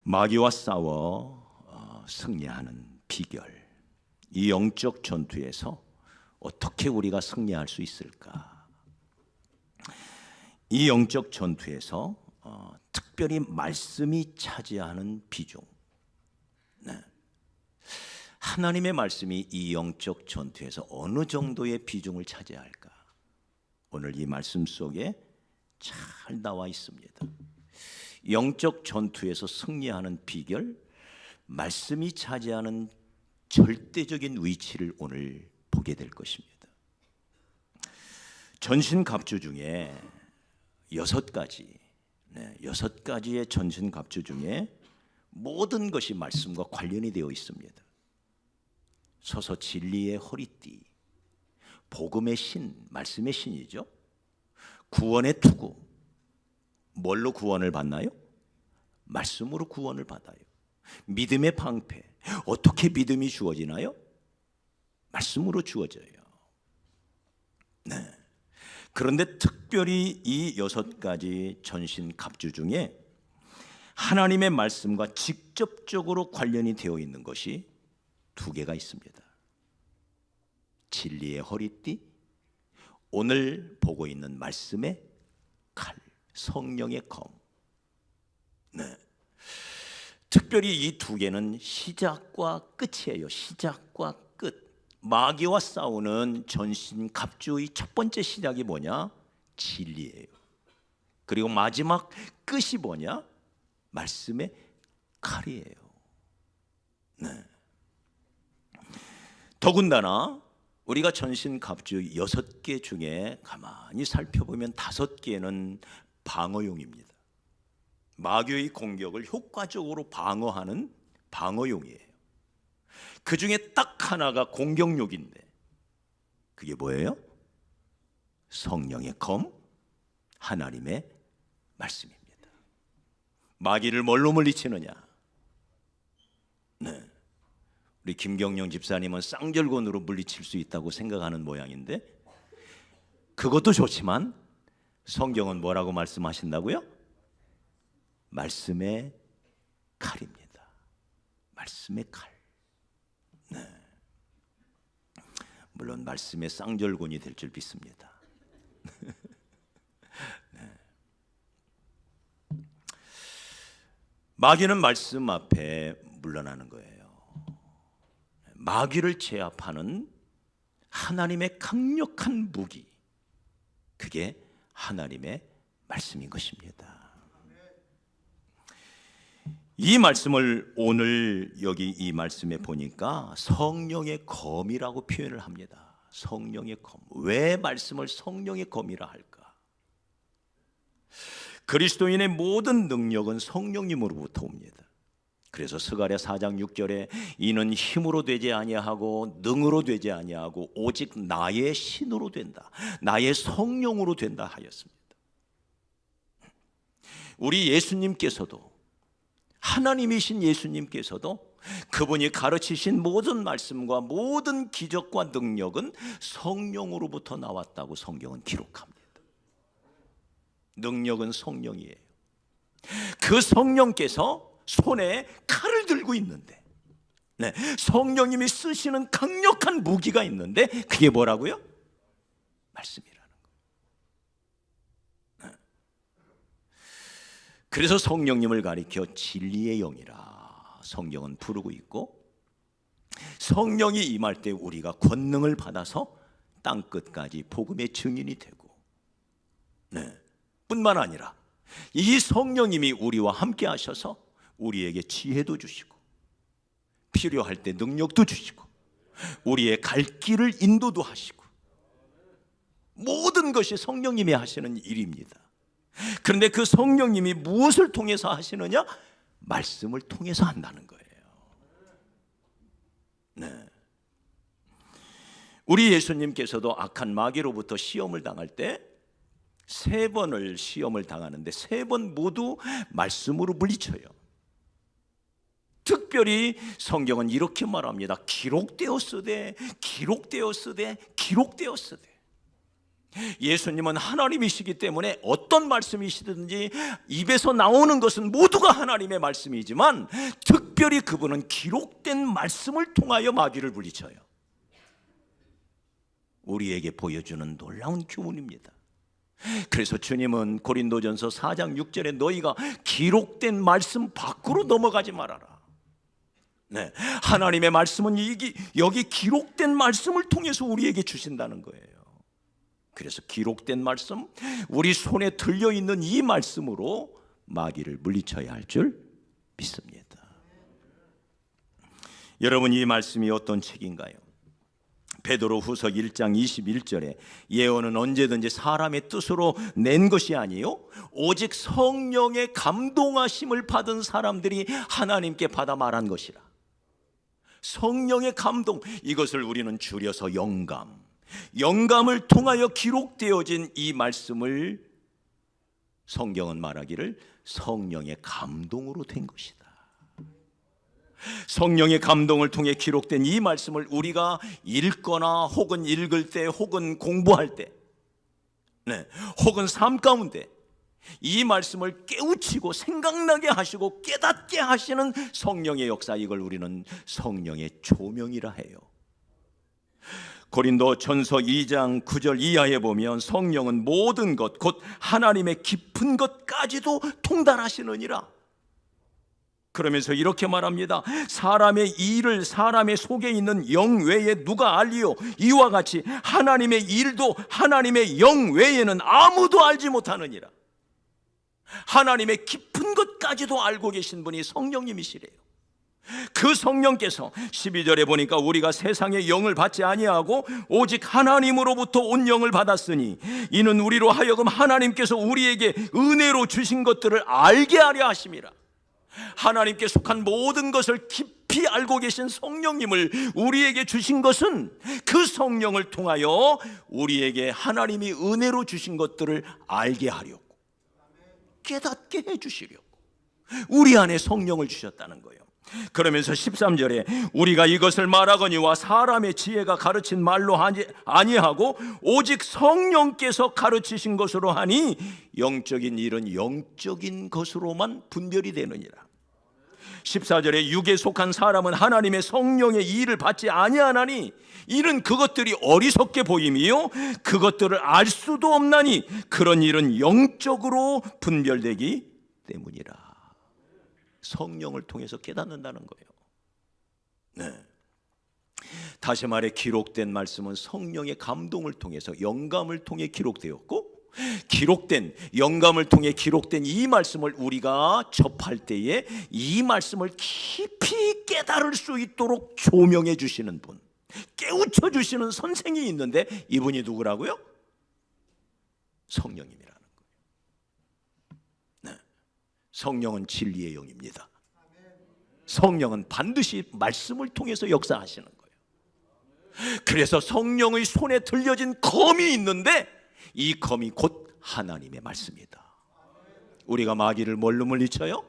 마귀와 싸워 승리하는 비결, 이 영적 전투에서 어떻게 우리가 승리할 수 있을까? 이 영적 전투에서 특별히 말씀이 차지하는 비중, 하나님의 말씀이 이 영적 전투에서 어느 정도의 비중을 차지할까? 오늘 이 말씀 속에 잘 나와 있습니다. 영적 전투에서 승리하는 비결, 말씀이 차지하는 절대적인 위치를 오늘 보게 될 것입니다. 전신갑주 중에 6가지, 6가지의 전신갑주 중에 모든 것이 말씀과 관련이 되어 있습니다. 서서 진리의 허리띠, 복음의 신, 말씀의 신이죠. 구원의 투구, 뭘로 구원을 받나요? 말씀으로 구원을 받아요. 믿음의 방패, 어떻게 믿음이 주어지나요? 말씀으로 주어져요. 그런데 특별히 이 6가지 전신갑주 중에 하나님의 말씀과 직접적으로 관련이 되어 있는 것이 2개가 있습니다. 진리의 허리띠, 오늘 보고 있는 말씀의 칼, 성령의 검. 특별히 이 2개는 시작과 끝이에요. 시작과 끝. 마귀와 싸우는 전신갑주의 첫 번째 시작이 뭐냐? 진리예요. 그리고 마지막 끝이 뭐냐? 말씀의 칼이에요. 더군다나 우리가 전신갑주 6개 중에 가만히 살펴보면 5개는 방어용입니다. 마귀의 공격을 효과적으로 방어하는 방어용이에요. 그 중에 딱 하나가 공격용인데 그게 뭐예요? 성령의 검, 하나님의 말씀입니다. 마귀를 뭘로 물리치느냐? 우리 김경영 집사님은 쌍절곤으로 물리칠 수 있다고 생각하는 모양인데, 그것도 좋지만 성경은 뭐라고 말씀하신다고요? 말씀의 칼입니다. 말씀의 칼. 물론 말씀의 쌍절곤이 될 줄 믿습니다. 마귀는 말씀 앞에 물러나는 거예요. 마귀를 제압하는 하나님의 강력한 무기, 그게 하나님의 말씀인 것입니다. 이 말씀을 오늘 여기 이 말씀에 보니까 성령의 검이라고 표현을 합니다. 성령의 검. 왜 말씀을 성령의 검이라 할까? 그리스도인의 모든 능력은 성령님으로부터 옵니다. 그래서 스가랴 4장 6절에 이는 힘으로 되지 아니하고 능으로 되지 아니하고 오직 나의 신으로 된다, 나의 성령으로 된다 하였습니다. 우리 예수님께서도, 하나님이신 예수님께서도 그분이 가르치신 모든 말씀과 모든 기적과 능력은 성령으로부터 나왔다고 성경은 기록합니다. 능력은 성령이에요. 그 성령께서 손에 칼을 들고 있는데, 성령님이 쓰시는 강력한 무기가 있는데 그게 뭐라고요? 말씀이라는 거예요. 그래서 성령님을 가리켜 진리의 영이라 성경은 부르고 있고, 성령이 임할 때 우리가 권능을 받아서 땅끝까지 복음의 증인이 되고, 뿐만 아니라 이 성령님이 우리와 함께 하셔서 우리에게 지혜도 주시고 필요할 때 능력도 주시고 우리의 갈 길을 인도도 하시고, 모든 것이 성령님이 하시는 일입니다. 그런데 그 성령님이 무엇을 통해서 하시느냐? 말씀을 통해서 한다는 거예요. 우리 예수님께서도 악한 마귀로부터 시험을 당할 때 3번을 시험을 당하는데 3번 모두 말씀으로 물리쳐요. 특별히 성경은 이렇게 말합니다. 기록되었으되 기록되었으되 기록되었으되. 예수님은 하나님이시기 때문에 어떤 말씀이시든지 입에서 나오는 것은 모두가 하나님의 말씀이지만 특별히 그분은 기록된 말씀을 통하여 마귀를 물리쳐요. 우리에게 보여주는 놀라운 교훈입니다. 그래서 주님은 고린도전서 4장 6절에 너희가 기록된 말씀 밖으로 넘어가지 말아라. 네, 하나님의 말씀은 여기 기록된 말씀을 통해서 우리에게 주신다는 거예요. 그래서 기록된 말씀, 우리 손에 들려있는 이 말씀으로 마귀를 물리쳐야 할 줄 믿습니다. 여러분, 이 말씀이 어떤 책인가요? 베드로후서 1장 21절에 예언은 언제든지 사람의 뜻으로 낸 것이 아니요 오직 성령의 감동하심을 받은 사람들이 하나님께 받아 말한 것이라. 성령의 감동, 이것을 우리는 줄여서 영감을 통하여 기록되어진 이 말씀을 성경은 말하기를 성령의 감동으로 된 것이다. 성령의 감동을 통해 기록된 이 말씀을 우리가 읽거나 혹은 읽을 때 혹은 공부할 때 혹은 삶 가운데 이 말씀을 깨우치고 생각나게 하시고 깨닫게 하시는 성령의 역사, 이걸 우리는 성령의 조명이라 해요. 고린도 전서 2장 9절 이하에 보면 성령은 모든 것 곧 하나님의 깊은 것까지도 통달하시느니라. 그러면서 이렇게 말합니다. 사람의 일을 사람의 속에 있는 영 외에 누가 알리요? 이와 같이 하나님의 일도 하나님의 영 외에는 아무도 알지 못하느니라. 하나님의 깊은 것까지도 알고 계신 분이 성령님이시래요. 그 성령께서 12절에 보니까 우리가 세상의 영을 받지 아니하고 오직 하나님으로부터 온 영을 받았으니 이는 우리로 하여금 하나님께서 우리에게 은혜로 주신 것들을 알게 하려 하심이라. 하나님께 속한 모든 것을 깊이 알고 계신 성령님을 우리에게 주신 것은 그 성령을 통하여 우리에게 하나님이 은혜로 주신 것들을 알게 하려고, 깨닫게 해주시려고 우리 안에 성령을 주셨다는 거예요. 그러면서 13절에 우리가 이것을 말하거니와 사람의 지혜가 가르친 말로 아니하고 오직 성령께서 가르치신 것으로 하니 영적인 일은 영적인 것으로만 분별이 되느니라. 14절에 육에 속한 사람은 하나님의 성령의 일을 받지 아니하나니 이는 그것들이 어리석게 보임이요 그것들을 알 수도 없나니 그런 일은 영적으로 분별되기 때문이라. 성령을 통해서 깨닫는다는 거예요. 네. 다시 말해 기록된 말씀은 성령의 감동을 통해서 영감을 통해 기록되었고, 기록된 영감을 통해 기록된 이 말씀을 우리가 접할 때에 이 말씀을 깊이 깨달을 수 있도록 조명해 주시는 분, 깨우쳐 주시는 선생이 있는데 이분이 누구라고요? 성령님이라는 거예요. 네. 성령은 진리의 영입니다. 성령은 반드시 말씀을 통해서 역사하시는 거예요. 그래서 성령의 손에 들려진 검이 있는데 이 검이 곧 하나님의 말씀이다. 우리가 마귀를 뭘로 물리쳐요?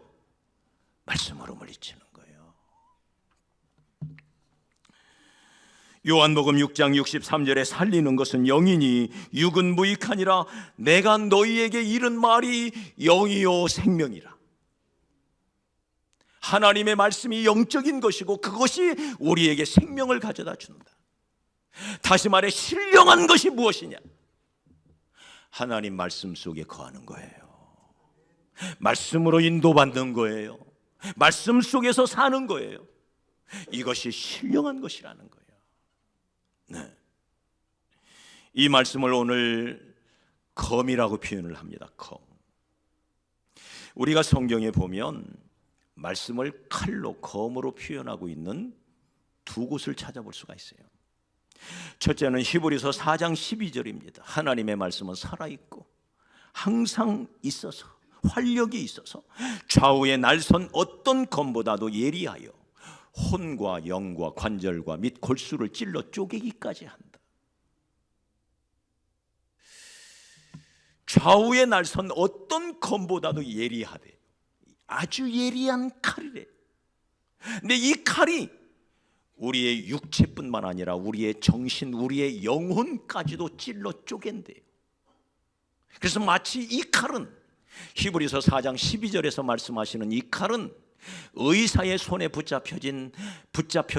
말씀으로 물리치는 거예요. 요한복음 6장 63절에 살리는 것은 영이니 육은 무익하니라. 내가 너희에게 이른 말이 영이요 생명이라. 하나님의 말씀이 영적인 것이고 그것이 우리에게 생명을 가져다 준다. 다시 말해 신령한 것이 무엇이냐? 하나님 말씀 속에 거하는 거예요. 말씀으로 인도받는 거예요. 말씀 속에서 사는 거예요. 이것이 신령한 것이라는 거예요. 네. 이 말씀을 오늘 검이라고 표현을 합니다. 검. 우리가 성경에 보면 말씀을 칼로 검으로 표현하고 있는 두 곳을 찾아볼 수가 있어요. 첫째는 히브리서 4장 12절입니다. 하나님의 말씀은 살아있고 항상 있어서 활력이 있어서 좌우에 날선 어떤 검보다도 예리하여 혼과 영과 관절과 및 골수를 찔러 쪼개기까지 한다. 좌우에 날선 어떤 검보다도 예리하대. 아주 예리한 칼이래. 근데 이 칼이 우리의 육체뿐만 아니라 우리의 정신, 우리의 영혼까지도 찔러 쪼갠대요. 그래서 마치 이 칼은, 히브리서 4장 12절에서 말씀하시는 이 칼은 의사의 손에 붙잡혀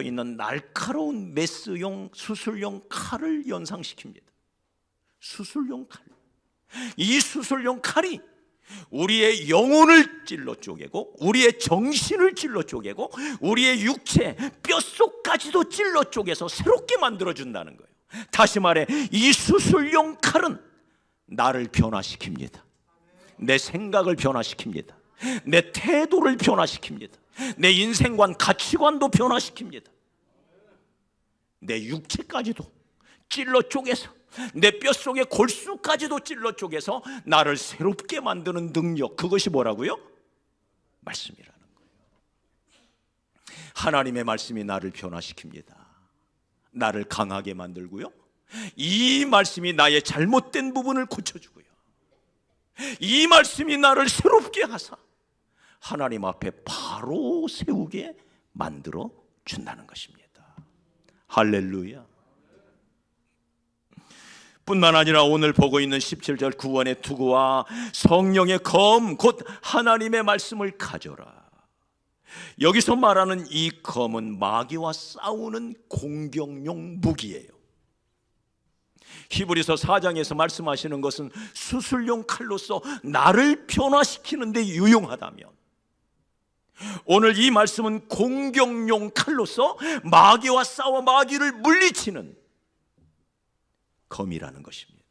있는 날카로운 메스용 수술용 칼을 연상시킵니다. 수술용 칼. 이 수술용 칼이 우리의 영혼을 찔러 쪼개고, 우리의 정신을 찔러 쪼개고, 우리의 육체 뼛속까지도 찔러 쪼개서 새롭게 만들어준다는 거예요. 다시 말해, 이 수술용 칼은 나를 변화시킵니다. 내 생각을 변화시킵니다. 내 태도를 변화시킵니다. 내 인생관, 가치관도 변화시킵니다. 내 육체까지도 찔러 쪼개서, 내 뼛속의 골수까지도 찔러 쪼개서 나를 새롭게 만드는 능력, 그것이 뭐라고요? 말씀이라는 거예요. 하나님의 말씀이 나를 변화시킵니다. 나를 강하게 만들고요, 이 말씀이 나의 잘못된 부분을 고쳐주고요, 이 말씀이 나를 새롭게 하사 하나님 앞에 바로 세우게 만들어 준다는 것입니다. 할렐루야. 뿐만 아니라 오늘 보고 있는 17절 구원의 투구와 성령의 검, 곧 하나님의 말씀을 가져라. 여기서 말하는 이 검은 마귀와 싸우는 공격용 무기예요. 히브리서 4장에서 말씀하시는 것은 수술용 칼로서 나를 변화시키는 데 유용하다면, 오늘 이 말씀은 공격용 칼로서 마귀와 싸워 마귀를 물리치는 검이라는 것입니다.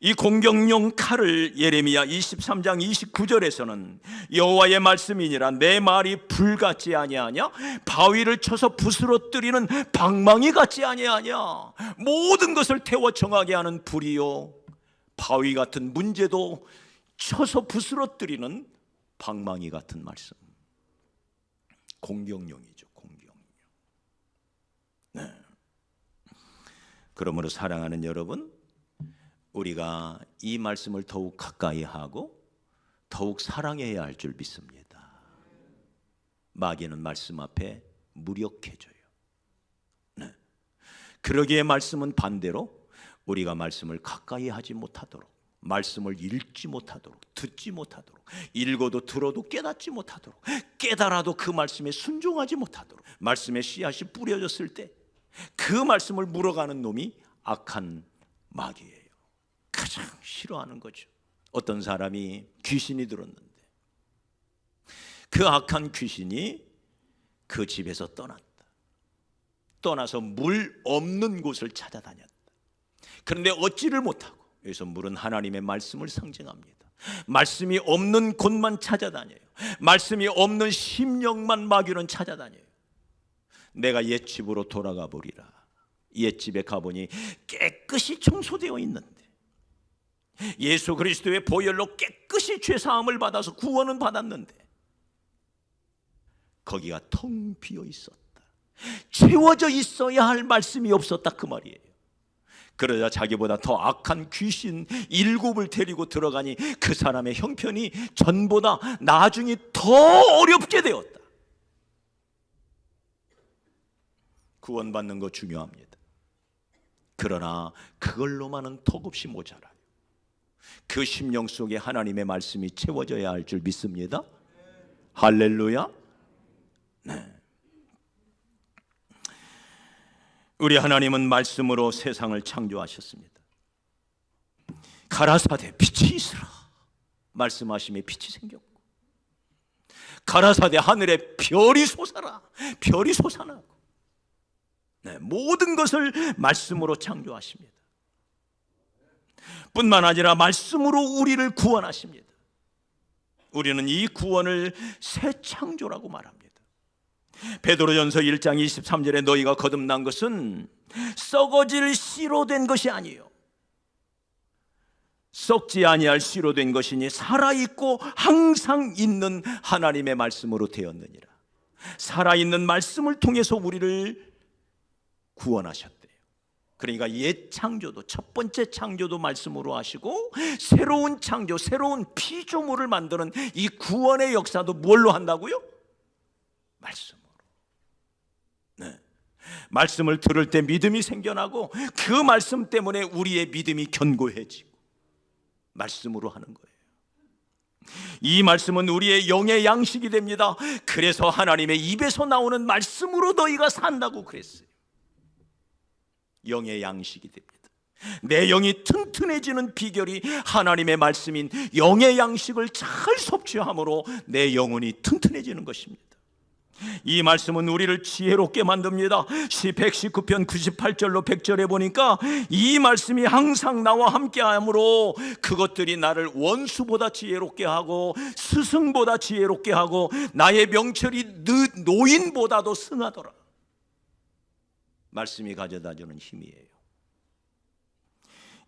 이 공격용 칼을 예레미야 23장 29절에서는 여호와의 말씀이니라 내 말이 불 같지 아니하냐, 바위를 쳐서 부스러뜨리는 방망이 같지 아니하냐. 모든 것을 태워 정하게 하는 불이요, 바위 같은 문제도 쳐서 부스러뜨리는 방망이 같은 말씀. 공격용이죠, 공격용. 네. 그러므로 사랑하는 여러분, 우리가 이 말씀을 더욱 가까이 하고 더욱 사랑해야 할 줄 믿습니다. 마귀는 말씀 앞에 무력해져요. 네. 그러기에 말씀은 반대로 우리가 말씀을 가까이 하지 못하도록, 말씀을 읽지 못하도록, 듣지 못하도록, 읽어도 들어도 깨닫지 못하도록, 깨달아도 그 말씀에 순종하지 못하도록, 말씀의 씨앗이 뿌려졌을 때 그 말씀을 물어가는 놈이 악한 마귀예요. 가장 싫어하는 거죠. 어떤 사람이 귀신이 들었는데 그 악한 귀신이 그 집에서 떠나서 물 없는 곳을 찾아다녔다. 그런데 얻지를 못하고, 여기서 물은 하나님의 말씀을 상징합니다. 말씀이 없는 곳만 찾아다녀요. 말씀이 없는 심령만 마귀는 찾아다녀요. 내가 옛집으로 돌아가 보리라. 옛집에 가보니 깨끗이 청소되어 있는데, 예수 그리스도의 보혈로 깨끗이 죄사함을 받아서 구원은 받았는데 거기가 텅 비어 있었다. 채워져 있어야 할 말씀이 없었다, 그 말이에요. 그러자 자기보다 더 악한 귀신 7을 데리고 들어가니 그 사람의 형편이 전보다 나중이 더 어렵게 되었다. 구원받는 거 중요합니다. 그러나 그걸로만은 턱없이 모자라요. 그 심령 속에 하나님의 말씀이 채워져야 할 줄 믿습니다. 할렐루야. 네. 우리 하나님은 말씀으로 세상을 창조하셨습니다. 가라사대 빛이 있으라 말씀하심에 빛이 생겼고, 가라사대 하늘에 별이 솟아라, 별이 솟아나고, 네, 모든 것을 말씀으로 창조하십니다. 뿐만 아니라 말씀으로 우리를 구원하십니다. 우리는 이 구원을 새 창조라고 말합니다. 베드로전서 1장 23절에 너희가 거듭난 것은 썩어질 씨로 된 것이 아니요 썩지 아니할 씨로 된 것이니 살아있고 항상 있는 하나님의 말씀으로 되었느니라. 살아있는 말씀을 통해서 우리를 구원하셨대요. 그러니까 옛 창조도, 첫 번째 창조도 말씀으로 하시고, 새로운 창조, 새로운 피조물을 만드는 이 구원의 역사도 뭘로 한다고요? 말씀으로. 네. 말씀을 들을 때 믿음이 생겨나고 그 말씀 때문에 우리의 믿음이 견고해지고 말씀으로 하는 거예요. 이 말씀은 우리의 영의 양식이 됩니다. 그래서 하나님의 입에서 나오는 말씀으로 너희가 산다고 그랬어요. 영의 양식이 됩니다. 내 영이 튼튼해지는 비결이 하나님의 말씀인 영의 양식을 잘 섭취함으로 내 영혼이 튼튼해지는 것입니다. 이 말씀은 우리를 지혜롭게 만듭니다. 시 119편 98절로 100절에 보니까 이 말씀이 항상 나와 함께하므로 그것들이 나를 원수보다 지혜롭게 하고 스승보다 지혜롭게 하고 나의 명철이 노인보다도 승하더라. 말씀이 가져다주는 힘이에요.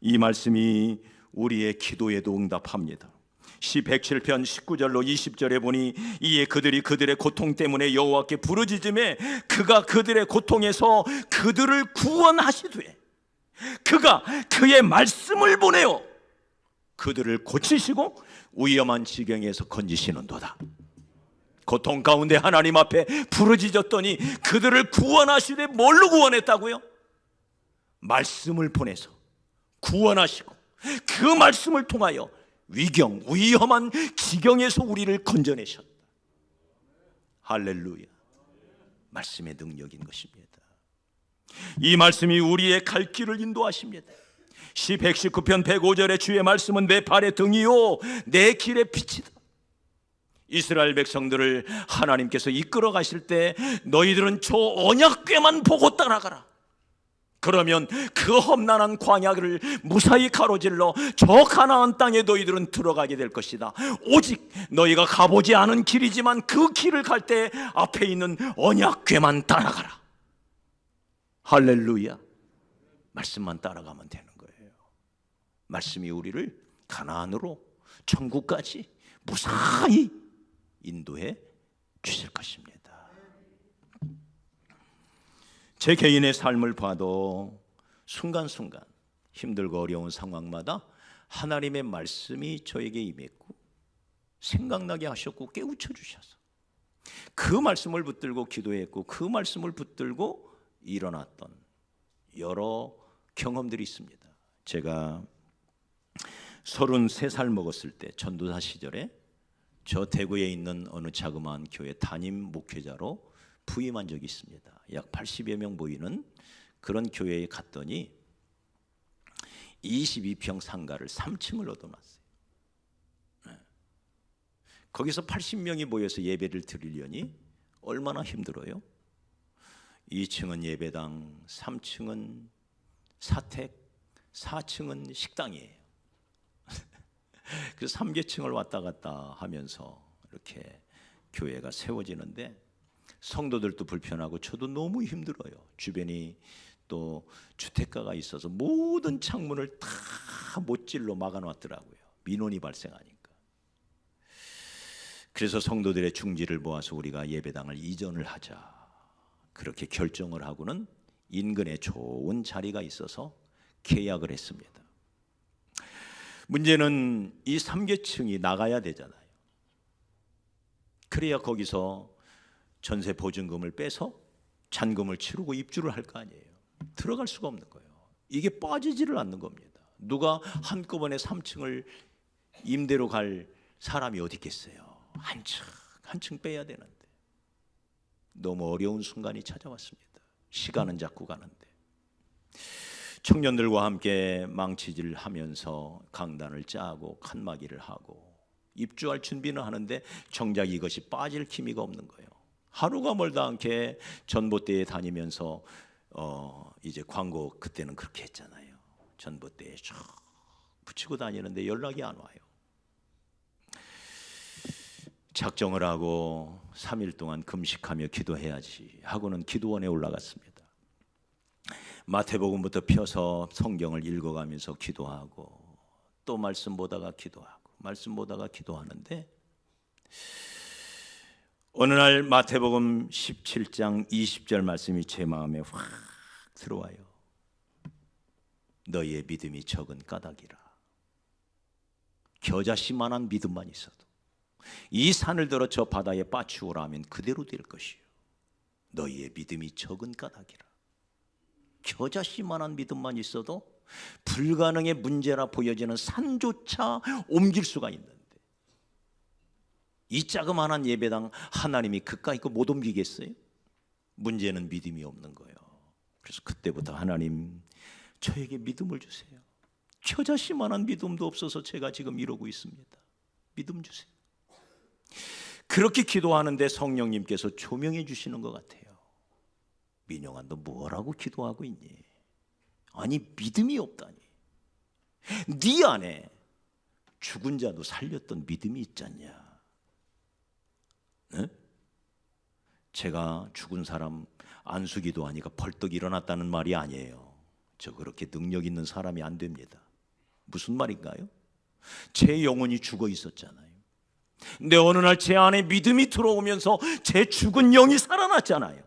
이 말씀이 우리의 기도에도 응답합니다. 시 107편 19절로 20절에 보니 이에 그들이 그들의 고통 때문에 여호와께 부르짖음에 그가 그들의 고통에서 그들을 구원하시되 그가 그의 말씀을 보내어 그들을 고치시고 위험한 지경에서 건지시는도다. 고통 가운데 하나님 앞에 부르짖었더니 그들을 구원하시되 뭘로 구원했다고요? 말씀을 보내서 구원하시고 그 말씀을 통하여 위험한 지경에서 우리를 건져내셨다. 할렐루야. 말씀의 능력인 것입니다. 이 말씀이 우리의 갈 길을 인도하십니다. 시 119편 105절의 주의 말씀은 내 발의 등이요 내 길의 빛이다. 이스라엘 백성들을 하나님께서 이끌어 가실 때 너희들은 저 언약궤만 보고 따라가라. 그러면 그 험난한 광야를 무사히 가로질러 저 가나안 땅에 너희들은 들어가게 될 것이다. 오직 너희가 가보지 않은 길이지만 그 길을 갈 때 앞에 있는 언약궤만 따라가라. 할렐루야. 말씀만 따라가면 되는 거예요. 말씀이 우리를 가나안으로 천국까지 무사히 인도해 주실 것입니다. 제 개인의 삶을 봐도 순간순간 힘들고 어려운 상황마다 하나님의 말씀이 저에게 임했고 생각나게 하셨고 깨우쳐 주셔서 그 말씀을 붙들고 기도했고 그 말씀을 붙들고 일어났던 여러 경험들이 있습니다. 제가 33살 먹었을 때 전도사 시절에 저 대구에 있는 어느 자그마한 교회 담임 목회자로 부임한 적이 있습니다. 약 80여 명 모이는 그런 교회에 갔더니 22평 상가를 3층을 얻어놨어요. 거기서 80명이 모여서 예배를 드리려니 얼마나 힘들어요? 2층은 예배당, 3층은 사택, 4층은 식당이에요. 그래서 3계층을 왔다 갔다 하면서 이렇게 교회가 세워지는데 성도들도 불편하고 저도 너무 힘들어요. 주변이 또 주택가가 있어서 모든 창문을 다 못질로 막아놨더라고요. 민원이 발생하니까. 그래서 성도들의 중지를 모아서 우리가 예배당을 이전을 하자. 그렇게 결정을 하고는 인근에 좋은 자리가 있어서 계약을 했습니다. 문제는 이 3계층이 나가야 되잖아요. 그래야 거기서 전세 보증금을 빼서 잔금을 치르고 입주를 할 거 아니에요. 들어갈 수가 없는 거예요. 이게 빠지지를 않는 겁니다. 누가 한꺼번에 3층을 임대로 갈 사람이 어디 있겠어요. 한층 빼야 되는데 너무 어려운 순간이 찾아왔습니다. 시간은 자꾸 가는데 청년들과 함께 망치질을 하면서 강단을 짜고 칸막이를 하고 입주할 준비는 하는데 정작 이것이 빠질 기미가 없는 거예요. 하루가 멀다 않게 전봇대에 다니면서 이제 광고 그때는 그렇게 했잖아요. 전봇대에 쫙 붙이고 다니는데 연락이 안 와요. 작정을 하고 3일 동안 금식하며 기도해야지 하고는 기도원에 올라갔습니다. 마태복음부터 펴서 성경을 읽어가면서 기도하고 또 말씀 보다가 기도하는데 어느 날 마태복음 17장 20절 말씀이 제 마음에 확 들어와요. 너희의 믿음이 적은 까닭이라. 겨자씨만한 믿음만 있어도 이 산을 들어 저 바다에 빠치우라 하면 그대로 될 것이요. 너희의 믿음이 적은 까닭이라. 겨자씨만한 믿음만 있어도 불가능의 문제라 보여지는 산조차 옮길 수가 있는데, 이 자그마한 예배당 하나님이 그까이 거 못 옮기겠어요? 문제는 믿음이 없는 거예요. 그래서 그때부터 하나님, 저에게 믿음을 주세요. 겨자씨만한 믿음도 없어서 제가 지금 이러고 있습니다. 믿음 주세요. 그렇게 기도하는데 성령님께서 조명해 주시는 것 같아요. 민영아, 너 뭐라고 기도하고 있니? 아니, 믿음이 없다니. 네 안에 죽은 자도 살렸던 믿음이 있잖냐? 네? 제가 죽은 사람 안수기도 하니까 벌떡 일어났다는 말이 아니에요. 저 그렇게 능력 있는 사람이 안 됩니다. 무슨 말인가요? 제 영혼이 죽어 있었잖아요. 근데 어느 날 제 안에 믿음이 들어오면서 제 죽은 영이 살아났잖아요.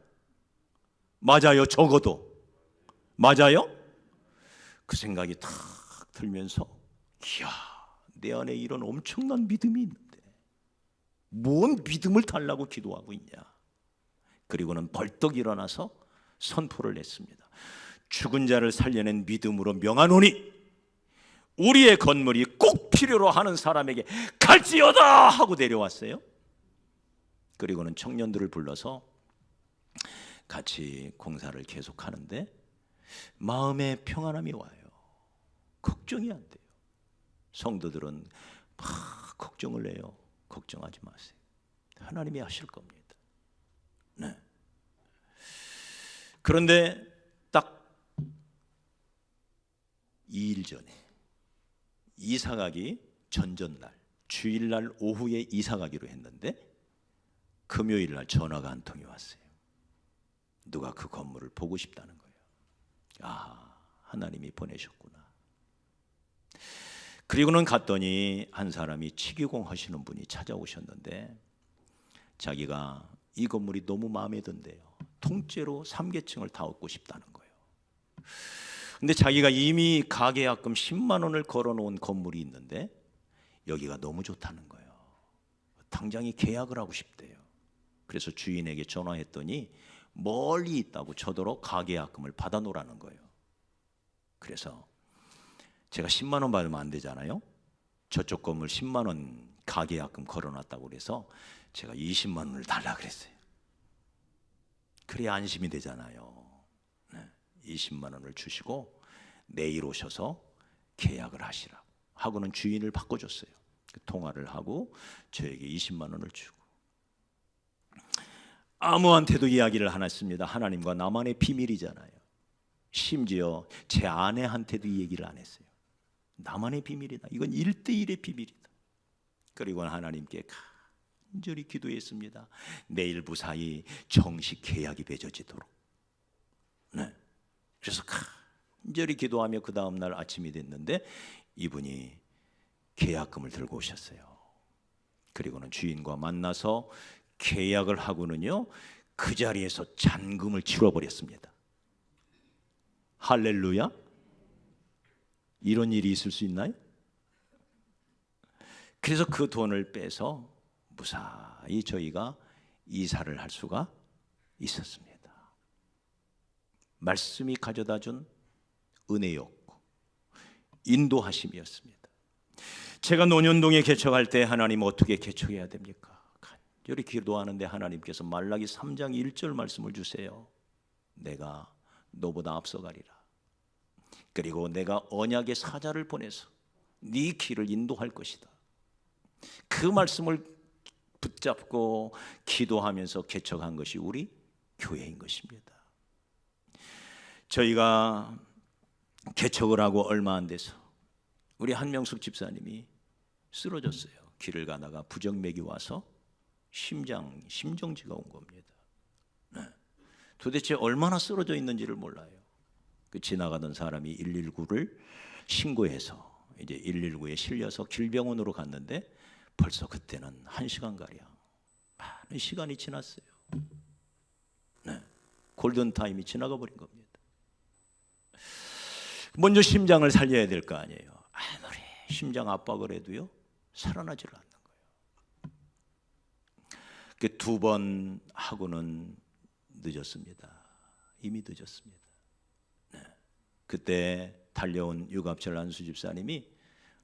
맞아요, 적어도. 맞아요? 그 생각이 탁 들면서, 이야, 내 안에 이런 엄청난 믿음이 있는데 뭔 믿음을 달라고 기도하고 있냐. 그리고는 벌떡 일어나서 선포를 했습니다. 죽은 자를 살려낸 믿음으로 명하노니 우리의 건물이 꼭 필요로 하는 사람에게 갈지어다 하고 내려왔어요. 그리고는 청년들을 불러서 같이 공사를 계속하는데 마음에 평안함이 와요. 걱정이 안 돼요. 성도들은 막 걱정을 해요. 걱정하지 마세요. 하나님이 하실 겁니다. 네. 그런데 딱 2일 전에 이사가기 전전날, 주일날 오후에 이사가기로 했는데 금요일날 전화가 한 통이 왔어요. 누가 그 건물을 보고 싶다는 거예요. 아, 하나님이 보내셨구나. 그리고는 갔더니 한 사람이 치기공 하시는 분이 찾아오셨는데 자기가 이 건물이 너무 마음에 든대요. 통째로 3계층을 다 얻고 싶다는 거예요. 근데 자기가 이미 가계약금 10만 원을 걸어놓은 건물이 있는데 여기가 너무 좋다는 거예요. 당장에 계약을 하고 싶대요. 그래서 주인에게 전화했더니 멀리 있다고 저더러 가계약금을 받아놓으라는 거예요. 그래서 제가 10만 원 받으면 안 되잖아요. 저쪽 건물 10만 원 가계약금 걸어놨다고 그래서 제가 20만 원을 달라 그랬어요. 그래야 안심이 되잖아요. 20만 원을 주시고 내일 오셔서 계약을 하시라고 하고는 주인을 바꿔줬어요. 통화를 하고 저에게 20만 원을 주고 아무한테도 이야기를 안 했습니다. 하나님과 나만의 비밀이잖아요. 심지어 제 아내한테도 이 얘기를 안 했어요. 나만의 비밀이다. 이건 1대1의 비밀이다. 그리고 하나님께 간절히 기도했습니다. 내일 무사히 정식 계약이 맺어지도록. 네. 그래서 간절히 기도하며 그 다음날 아침이 됐는데 이분이 계약금을 들고 오셨어요. 그리고는 주인과 만나서 계약을 하고는요 그 자리에서 잔금을 치러버렸습니다. 할렐루야. 이런 일이 있을 수 있나요? 그래서 그 돈을 빼서 무사히 저희가 이사를 할 수가 있었습니다. 말씀이 가져다준 은혜였고 인도하심이었습니다. 제가 논현동에 개척할 때 하나님 어떻게 개척해야 됩니까? 간절히 기도하는데 하나님께서 말라기 3장 1절 말씀을 주세요. 내가 너보다 앞서가리라. 그리고 내가 언약의 사자를 보내서 네 길을 인도할 것이다. 그 말씀을 붙잡고 기도하면서 개척한 것이 우리 교회인 것입니다. 저희가 개척을 하고 얼마 안 돼서 우리 한명숙 집사님이 쓰러졌어요. 길을 가다가 부정맥이 와서 심정지가 온 겁니다. 네. 도대체 얼마나 쓰러져 있는지를 몰라요. 그 지나가던 사람이 119를 신고해서 이제 119에 실려서 길병원으로 갔는데 벌써 그때는 1시간가량 많은 시간이 지났어요. 네. 골든타임이 지나가 버린 겁니다. 먼저 심장을 살려야 될 거 아니에요. 아무리 심장 압박을 해도요 살아나질 않는 거예요. 그 2번 하고는 늦었습니다. 이미 늦었습니다. 그때 달려온 유갑철 안수 집사님이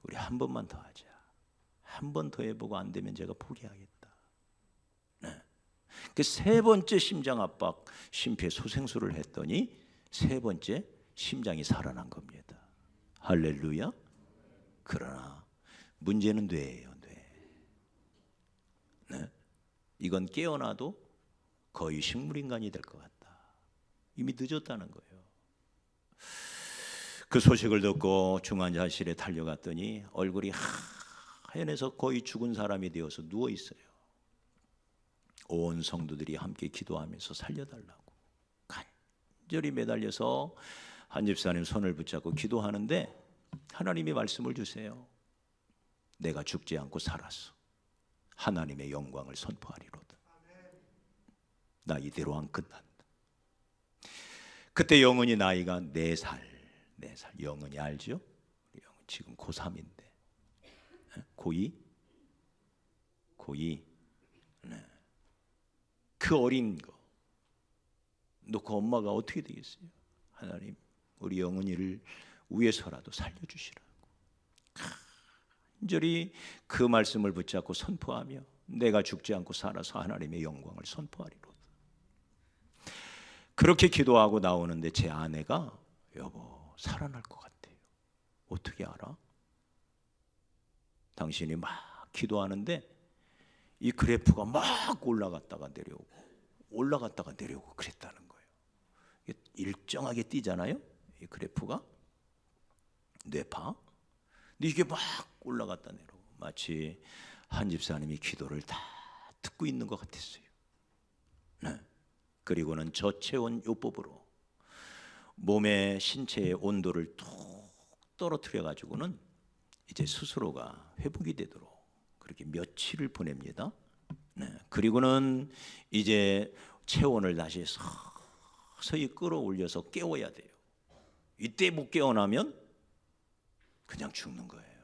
우리 한 번만 더 하자. 한 번 더 해보고 안 되면 제가 포기하겠다. 네. 그 세 번째 심장 압박 심폐소생술을 했더니 세 번째 심장이 살아난 겁니다. 할렐루야. 그러나 문제는 뇌예요. 네. 이건 깨어나도 거의 식물인간이 될 것 같다. 이미 늦었다는 거예요. 그 소식을 듣고 중환자실에 달려갔더니 얼굴이 하얘서 거의 죽은 사람이 되어서 누워 있어요. 온 성도들이 함께 기도하면서 살려달라고 간절히 매달려서 한 집사님 손을 붙잡고 기도하는데 하나님이 말씀을 주세요. 내가 죽지 않고 살았어. 하나님의 영광을 선포하리로다. 나 이대로 안 끝난다. 그때 영은이 나이가 4살. 영은이 알죠? 영은 지금 고3인데 고2? 네. 그 어린 거 놓고 엄마가 어떻게 되겠어요? 하나님 우리 영은이를 위해서라도 살려주시라고 간절히 그 말씀을 붙잡고 선포하며 내가 죽지 않고 살아서 하나님의 영광을 선포하리로다. 그렇게 기도하고 나오는데 제 아내가 여보 살아날 것 같아요. 어떻게 알아? 당신이 막 기도하는데 이 그래프가 막 올라갔다가 내려오고 그랬다는 거예요. 일정하게 뛰잖아요. 이 그래프가 뇌파. 근데 이게 막 올라갔다 내려오고 마치 한 집사님이 기도를 다 듣고 있는 것 같았어요. 네. 그리고는 저체온 요법으로 몸의 신체의 온도를 툭 떨어뜨려 가지고는 이제 스스로가 회복이 되도록 그렇게 며칠을 보냅니다. 네. 그리고는 이제 체온을 다시 서서히 끌어올려서 깨워야 돼요. 이때 못 깨어나면 그냥 죽는 거예요.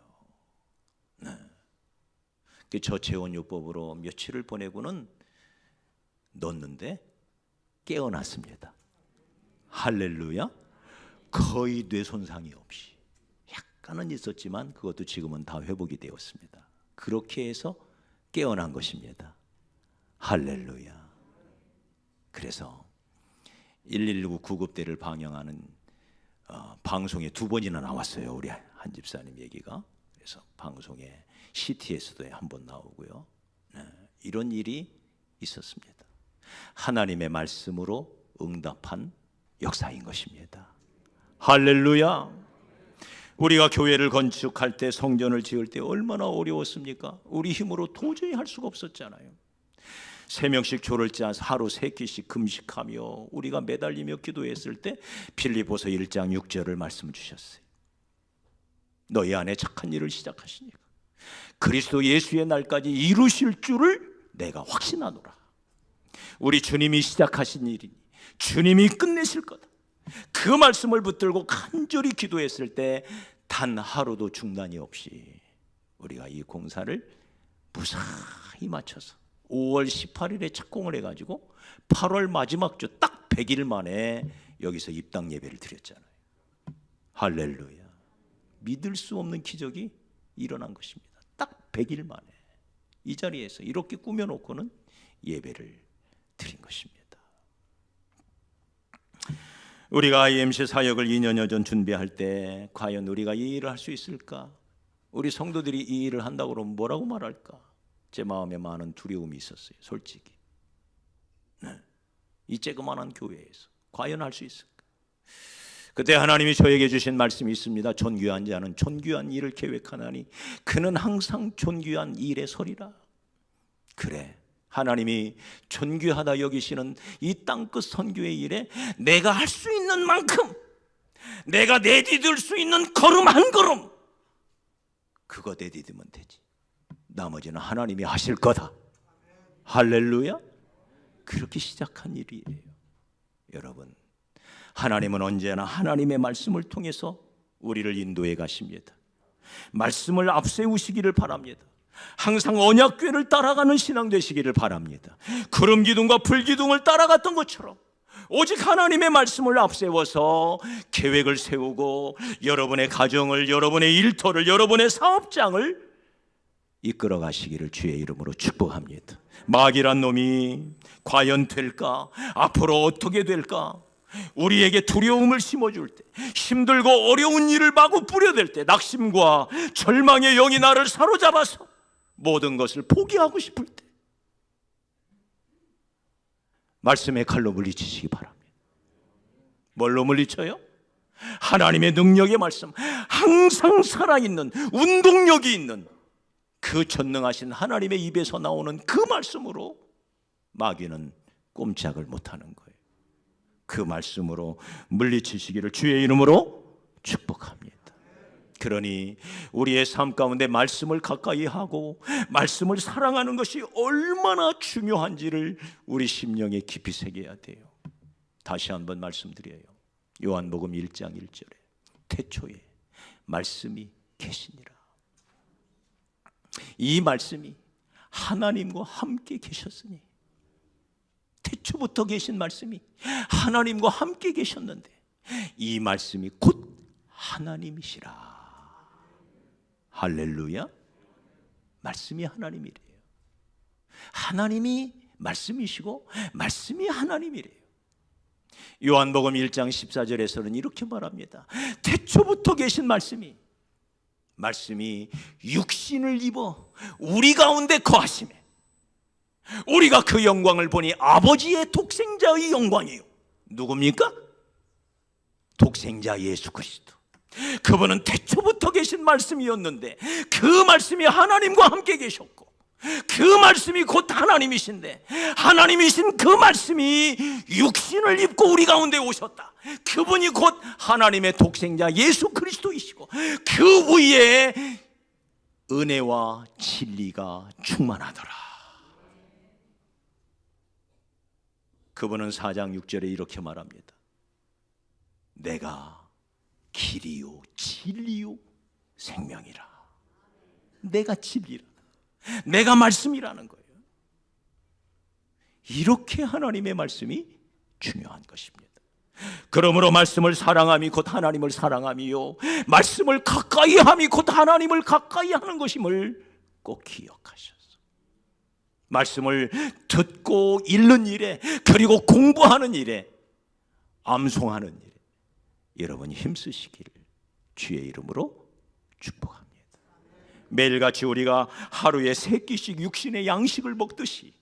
네. 저체온 요법으로 며칠을 보내고는 넣었는데 깨어났습니다. 할렐루야. 거의 뇌 손상이 없이 약간은 있었지만 그것도 지금은 다 회복이 되었습니다. 그렇게 해서 깨어난 것입니다. 할렐루야. 그래서 119 구급대를 방영하는 방송에 2번이나 나왔어요. 우리 한 집사님 얘기가. 그래서 방송에 CT에서도 한번 나오고요. 네, 이런 일이 있었습니다. 하나님의 말씀으로 응답한 역사인 것입니다. 할렐루야. 우리가 교회를 건축할 때 성전을 지을 때 얼마나 어려웠습니까? 우리 힘으로 도저히 할 수가 없었잖아요. 3명씩 조를 짜서 하루 3끼씩 금식하며 우리가 매달리며 기도했을 때 빌립보서 1장 6절을 말씀 주셨어요. 너희 안에 착한 일을 시작하시니까 그리스도 예수의 날까지 이루실 줄을 내가 확신하노라. 우리 주님이 시작하신 일이니 주님이 끝내실 거다. 그 말씀을 붙들고 간절히 기도했을 때 단 하루도 중단이 없이 우리가 이 공사를 무사히 마쳐서 5월 18일에 착공을 해가지고 8월 마지막 주 딱 100일 만에 여기서 입당 예배를 드렸잖아요. 할렐루야. 믿을 수 없는 기적이 일어난 것입니다. 딱 100일 만에 이 자리에서 이렇게 꾸며놓고는 예배를 드린 것입니다. 우리가 IMC 사역을 2년여 전 준비할 때 과연 우리가 이 일을 할 수 있을까? 우리 성도들이 이 일을 한다고 그러면 뭐라고 말할까? 제 마음에 많은 두려움이 있었어요. 솔직히. 네. 이 쬐그만한 교회에서 과연 할 수 있을까? 그때 하나님이 저에게 주신 말씀이 있습니다. 존귀한 자는 존귀한 일을 계획하나니 그는 항상 존귀한 일에 서리라. 그래. 하나님이 존귀하다 여기시는 이 땅끝 선교의 일에 내가 할 수 있는 만큼 내가 내디딜 수 있는 걸음 한 걸음 그거 내디디면 되지. 나머지는 하나님이 하실 거다. 할렐루야. 그렇게 시작한 일이에요. 여러분, 하나님은 언제나 하나님의 말씀을 통해서 우리를 인도해 가십니다. 말씀을 앞세우시기를 바랍니다. 항상 언약궤를 따라가는 신앙 되시기를 바랍니다. 구름 기둥과 불 기둥을 따라갔던 것처럼 오직 하나님의 말씀을 앞세워서 계획을 세우고 여러분의 가정을, 여러분의 일터를, 여러분의 사업장을 이끌어 가시기를 주의 이름으로 축복합니다. 마귀란 놈이 과연 될까? 앞으로 어떻게 될까? 우리에게 두려움을 심어줄 때, 힘들고 어려운 일을 마구 뿌려댈 때, 낙심과 절망의 영이 나를 사로잡아서 모든 것을 포기하고 싶을 때 말씀의 칼로 물리치시기 바랍니다. 뭘로 물리쳐요? 하나님의 능력의 말씀, 항상 살아있는, 운동력이 있는 그 전능하신 하나님의 입에서 나오는 그 말씀으로 마귀는 꼼짝을 못하는 거예요. 그 말씀으로 물리치시기를 주의 이름으로 축복합니다. 그러니 우리의 삶 가운데 말씀을 가까이 하고 말씀을 사랑하는 것이 얼마나 중요한지를 우리 심령에 깊이 새겨야 돼요. 다시 한번 말씀드려요. 요한복음 1장 1절에 태초에 말씀이 계시니라. 이 말씀이 하나님과 함께 계셨으니, 태초부터 계신 말씀이 하나님과 함께 계셨는데 이 말씀이 곧 하나님이시라. 할렐루야. 말씀이 하나님이래요. 하나님이 말씀이시고 말씀이 하나님이래요. 요한복음 1장 14절에서는 이렇게 말합니다. 태초부터 계신 말씀이 육신을 입어 우리 가운데 거하시매 우리가 그 영광을 보니 아버지의 독생자의 영광이요. 누굽니까? 독생자 예수 그리스도. 그분은 태초부터 계신 말씀이었는데 그 말씀이 하나님과 함께 계셨고 그 말씀이 곧 하나님이신데 하나님이신 그 말씀이 육신을 입고 우리 가운데 오셨다. 그분이 곧 하나님의 독생자 예수 그리스도이시고 그 위에 은혜와 진리가 충만하더라. 그분은 4장 6절에 이렇게 말합니다. 내가 길이요 진리요 생명이라. 내가 진리라. 내가 말씀이라는 거예요. 이렇게 하나님의 말씀이 중요한 것입니다. 그러므로 말씀을 사랑함이 곧 하나님을 사랑함이요 말씀을 가까이 함이 곧 하나님을 가까이 하는 것임을 꼭 기억하셔서 말씀을 듣고 읽는 일에, 그리고 공부하는 일에, 암송하는 일에 여러분이 힘쓰시기를 주의 이름으로 축복합니다. 매일같이 우리가 하루에 3끼씩 육신의 양식을 먹듯이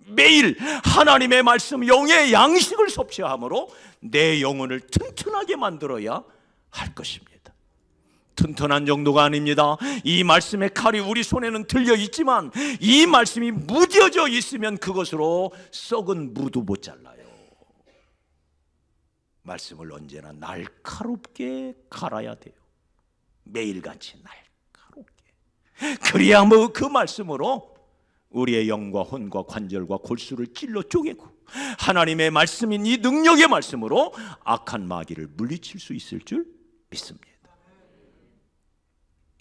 매일 하나님의 말씀 영의 양식을 섭취함으로 내 영혼을 튼튼하게 만들어야 할 것입니다. 튼튼한 정도가 아닙니다. 이 말씀의 칼이 우리 손에는 들려 있지만 이 말씀이 무뎌져 있으면 그것으로 썩은 무도 못 잘라요. 말씀을 언제나 날카롭게 갈아야 돼요. 매일같이 날카롭게. 그래야 뭐 그 말씀으로 우리의 영과 혼과 관절과 골수를 찔러 쪼개고 하나님의 말씀인 이 능력의 말씀으로 악한 마귀를 물리칠 수 있을 줄 믿습니다.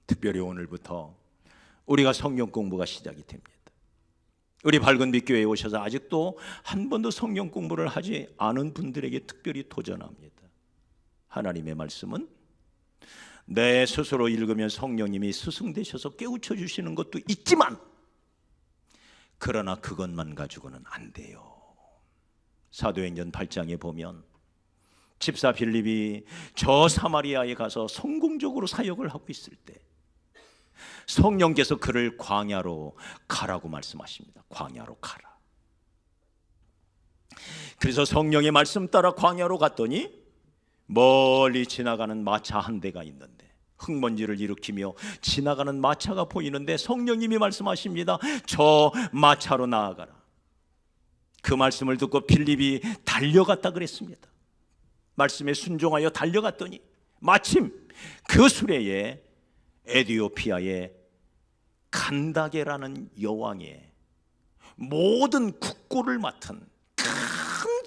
특별히 오늘부터 우리가 성경 공부가 시작이 됩니다. 우리 밝은빛 교회에 오셔서 아직도 한 번도 성경 공부를 하지 않은 분들에게 특별히 도전합니다. 하나님의 말씀은 내 스스로 읽으면 성령님이 스승되셔서 깨우쳐 주시는 것도 있지만 그러나 그것만 가지고는 안 돼요. 사도행전 8장에 보면 집사 빌립이 저 사마리아에 가서 성공적으로 사역을 하고 있을 때 성령께서 그를 광야로 가라고 말씀하십니다. 광야로 가라. 그래서 성령의 말씀 따라 광야로 갔더니 멀리 지나가는 마차 한 대가 있는데 흙먼지를 일으키며 지나가는 마차가 보이는데 성령님이 말씀하십니다. 저 마차로 나아가라. 그 말씀을 듣고 빌립이 달려갔다 그랬습니다. 말씀에 순종하여 달려갔더니 마침 그 수레에 에디오피아의 간다게라는 여왕의 모든 국고를 맡은 큰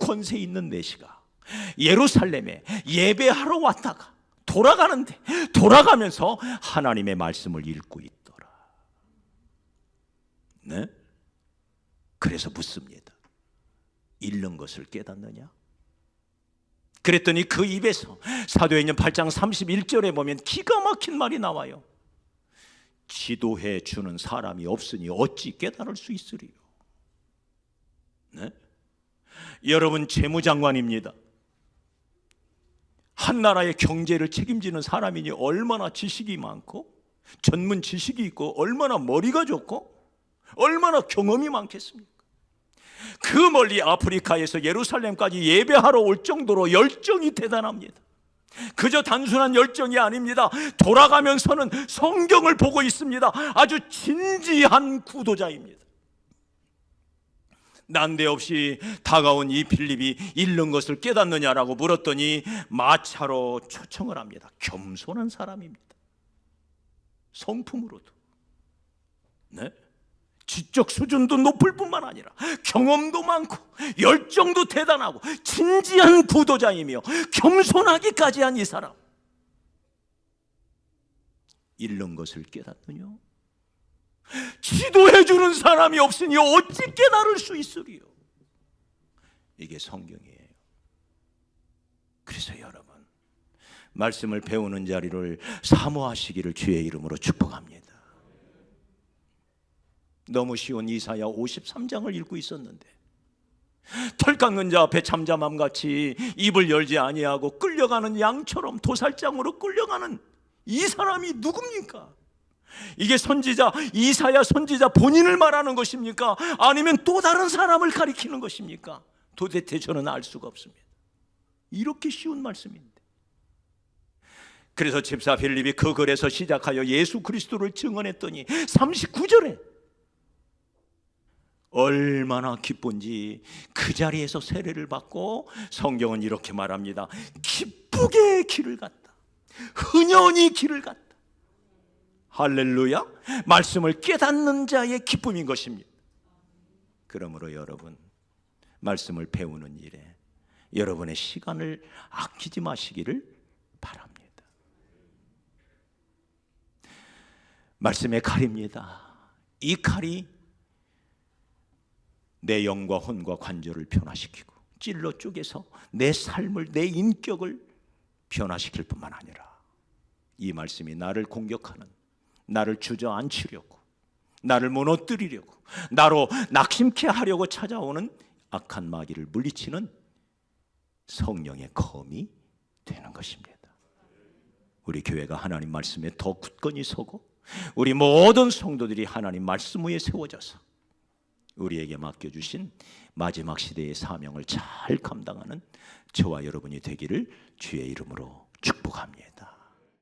권세 있는 내시가 예루살렘에 예배하러 왔다가 돌아가면서 하나님의 말씀을 읽고 있더라. 네? 그래서 묻습니다. 읽는 것을 깨닫느냐? 그랬더니 그 입에서 사도행전 8장 31절에 보면 기가 막힌 말이 나와요. 지도해 주는 사람이 없으니 어찌 깨달을 수 있으리요. 네? 여러분, 재무장관입니다. 한 나라의 경제를 책임지는 사람이니 얼마나 지식이 많고 전문 지식이 있고 얼마나 머리가 좋고 얼마나 경험이 많겠습니까? 그 멀리 아프리카에서 예루살렘까지 예배하러 올 정도로 열정이 대단합니다. 그저 단순한 열정이 아닙니다. 돌아가면서는 성경을 보고 있습니다. 아주 진지한 구도자입니다. 난데없이 다가온 이 빌립이 잃는 것을 깨닫느냐라고 물었더니 마차로 초청을 합니다. 겸손한 사람입니다. 성품으로도. 네? 지적 수준도 높을 뿐만 아니라 경험도 많고 열정도 대단하고 진지한 구도자이며 겸손하기까지 한 이 사람, 잃는 것을 깨닫느냐? 지도해 주는 사람이 없으니 어찌 깨달을 수 있으리요? 이게 성경이에요. 그래서 여러분, 말씀을 배우는 자리를 사모하시기를 주의 이름으로 축복합니다. 너무 쉬운 이사야 53장을 읽고 있었는데 털 깎는 자 앞에 잠잠함같이 입을 열지 아니하고 끌려가는 양처럼 도살장으로 끌려가는 이 사람이 누굽니까? 이게 선지자 이사야 선지자 본인을 말하는 것입니까? 아니면 또 다른 사람을 가리키는 것입니까? 도대체 저는 알 수가 없습니다. 이렇게 쉬운 말씀인데. 그래서 집사 빌립이 그 글에서 시작하여 예수 그리스도를 증언했더니 39절에 얼마나 기쁜지 그 자리에서 세례를 받고, 성경은 이렇게 말합니다. 기쁘게 길을 갔다. 흔연히 길을 갔다. 할렐루야. 말씀을 깨닫는 자의 기쁨인 것입니다. 그러므로 여러분, 말씀을 배우는 일에 여러분의 시간을 아끼지 마시기를 바랍니다. 말씀의 칼입니다. 이 칼이 내 영과 혼과 관절을 변화시키고 찔러 쪼개서 내 삶을, 내 인격을 변화시킬 뿐만 아니라 이 말씀이 나를 공격하는, 나를 주저앉히려고, 나를 무너뜨리려고, 나로 낙심케 하려고 찾아오는 악한 마귀를 물리치는 성령의 검이 되는 것입니다. 우리 교회가 하나님 말씀에 더 굳건히 서고 우리 모든 성도들이 하나님 말씀 위에 세워져서 우리에게 맡겨주신 마지막 시대의 사명을 잘 감당하는 저와 여러분이 되기를 주의 이름으로 축복합니다.